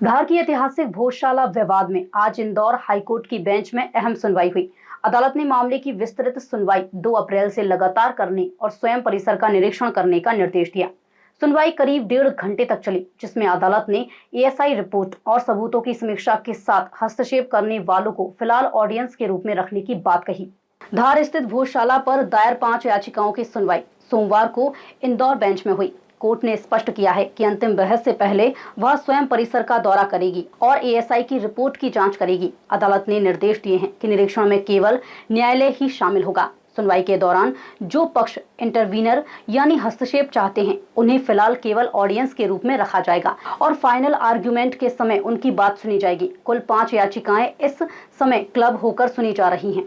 धार की ऐतिहासिक भोजशाला विवाद में आज इंदौर हाईकोर्ट की बेंच में अहम सुनवाई हुई। अदालत ने मामले की विस्तृत सुनवाई 2 अप्रैल से लगातार करने और स्वयं परिसर का निरीक्षण करने का निर्देश दिया। सुनवाई करीब 1.5 घंटे तक चली, जिसमें अदालत ने एएसआई रिपोर्ट और सबूतों की समीक्षा के साथ हस्तक्षेप करने वालों को फिलहाल ऑडियंस के रूप में रखने की बात कही। धार स्थित भोजशाला पर दायर 5 याचिकाओं की सुनवाई सोमवार को इंदौर बेंच में हुई। कोर्ट ने स्पष्ट किया है कि अंतिम बहस से पहले वह स्वयं परिसर का दौरा करेगी और एएसआई की रिपोर्ट की जांच करेगी। अदालत ने निर्देश दिए हैं कि निरीक्षण में केवल न्यायालय ही शामिल होगा। सुनवाई के दौरान जो पक्ष इंटरवीनर यानी हस्तक्षेप चाहते हैं, उन्हें फिलहाल केवल ऑडियंस के रूप में रखा जाएगा और फाइनल आर्ग्यूमेंट के समय उनकी बात सुनी जाएगी। कुल 5 याचिकाएं इस समय क्लब होकर सुनी जा रही हैं,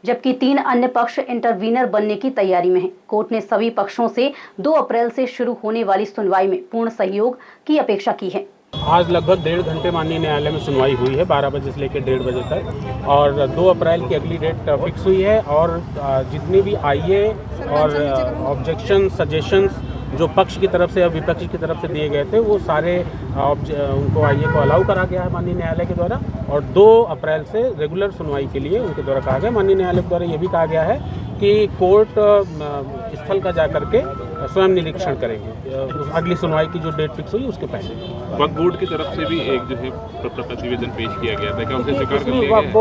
जबकि 3 अन्य पक्ष इंटरवीनर बनने की तैयारी में हैं। कोर्ट ने सभी पक्षों से 2 अप्रैल से शुरू होने वाली सुनवाई में पूर्ण सहयोग की अपेक्षा की है। आज लगभग 1.5 घंटे माननीय न्यायालय में सुनवाई हुई है, 12 बजे से लेकर 1:30 बजे तक, और 2 अप्रैल की अगली डेट फिक्स हुई है। और जितनी भी आईए और ऑब्जेक्शन सजेशंस जो पक्ष की तरफ से या विपक्ष की तरफ से दिए गए थे, वो सारे उनको आईए को अलाउ करा गया है माननीय न्यायालय के द्वारा। और 2 अप्रैल से रेगुलर सुनवाई के लिए उनके द्वारा कहा गया। माननीय न्यायालय के द्वारा ये भी कहा गया है कि कोर्ट स्थल का जा करके स्वयं निरीक्षण करेंगे अगली सुनवाई की जो डेट फिक्स हुई उसके पहले। वक्फ बोर्ड की तरफ से भी एक जो है प्रतिवेदन पेश किया गया था, क्या उसे स्वीकार कर लिया गया? वक्फ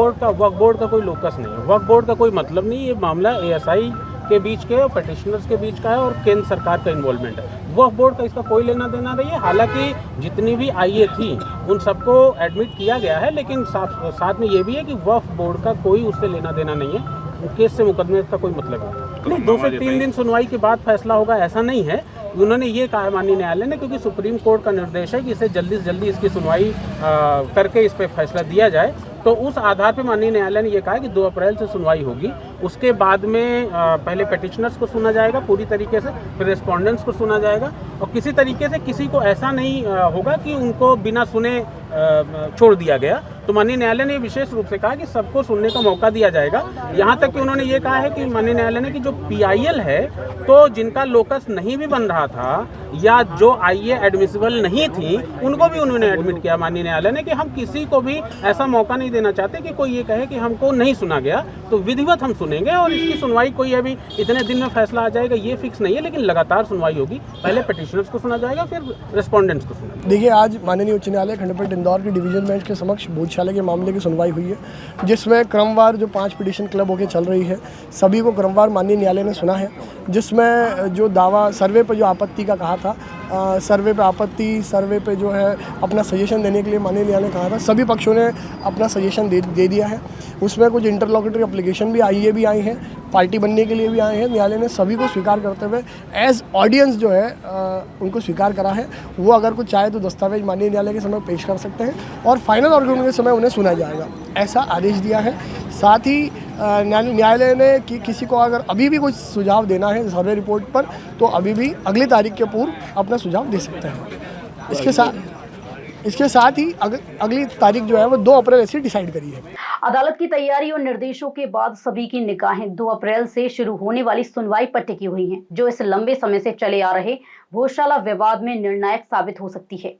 बोर्ड का कोई लोकस नहीं है, वक्फ बोर्ड का कोई मतलब नहीं। ये मामला एएसआई के बीच के और पेटिशनर्स के बीच का है और केंद्र सरकार का इन्वॉल्वमेंट है। वक्फ बोर्ड का इसका कोई लेना देना नहीं है। हालांकि जितनी भी आईए थी उन सबको एडमिट किया गया है, लेकिन साथ में ये भी है कि वक्फ बोर्ड का कोई उससे लेना देना नहीं है। केस से मुकदमे का कोई मतलब नहीं। 2 से 3 दिन सुनवाई के बाद फैसला होगा ऐसा नहीं है। उन्होंने ये कहा माननीय न्यायालय ने, क्योंकि सुप्रीम कोर्ट का निर्देश है कि इसे जल्दी से जल्दी इसकी सुनवाई करके इस पर फैसला दिया जाए। तो उस आधार पे माननीय न्यायालय ने ये कहा कि 2 अप्रैल से सुनवाई होगी। उसके बाद में पहले पेटिशनर्स को सुना जाएगा पूरी तरीके से, फिर रेस्पोंडेंट्स को सुना जाएगा, और किसी तरीके से किसी को ऐसा नहीं होगा कि उनको बिना सुने छोड़ दिया गया। तो माननीय न्यायालय ने विशेष रूप से कहा कि सबको सुनने का मौका दिया जाएगा। यहाँ तक कि उन्होंने ये कहा है कि माननीय न्यायालय ने कि जो पीआईएल है, तो जिनका लोकस नहीं भी बन रहा था या जो आईए एडमिसिबल नहीं थी, उनको भी उन्होंने एडमिट किया माननीय न्यायालय ने कि हम किसी को भी ऐसा मौका नहीं देना चाहते कि कोई ये कहे कि हमको नहीं सुना गया। तो विधिवत हम सुनेंगे और इसकी सुनवाई कोई अभी इतने दिन में फैसला आ जाएगा ये फिक्स नहीं है, लेकिन लगातार सुनवाई होगी। पहले पिटिशनर्स को सुना जाएगा, फिर रेस्पोंडेंट्स को सुना जाएगा। देखिए, आज माननीय उच्च न्यायालय खंडपीठ इंदौर की डिवीजन बेंच के समक्ष भोजशाला के मामले की सुनवाई हुई है, जिसमें क्रमवार जो 5 पिटिशन क्लब होकर चल रही है, सभी को क्रमवार माननीय न्यायालय ने सुना है। जिसमें जो दावा सर्वे पर जो आपत्ति का कहा था, सर्वे पे आपत्ति, सर्वे पे जो है अपना सजेशन देने के लिए माननीय न्यायालय ने कहा था, सभी पक्षों ने अपना सजेशन दे दिया है। उसमें कुछ इंटरलॉक्यूटरी एप्लीकेशन भी आई हैं, पार्टी बनने के लिए भी आए हैं। न्यायालय ने सभी को स्वीकार करते हुए एज ऑडियंस जो है उनको स्वीकार करा है। वो अगर कुछ चाहे तो दस्तावेज माननीय न्यायालय के समय पेश कर सकते हैं और फाइनल आर्गुमेंट के समय उन्हें सुना जाएगा, ऐसा आदेश दिया है। साथ ही न्यायालय ने कि किसी को अगर अभी भी कुछ सुझाव देना है सर्वे रिपोर्ट पर, तो अभी भी अगली तारीख के पूर्व अपना सुझाव दे सकते हैं। इसके साथ ही अगली तारीख जो है वो 2 अप्रैल ऐसी डिसाइड करी है। अदालत की तैयारी और निर्देशों के बाद सभी की निगाहें 2 अप्रैल से शुरू होने वाली सुनवाई पर टिकी हुई हैं, जो इस लंबे समय से चले आ रहे भोजशाला विवाद में निर्णायक साबित हो सकती है।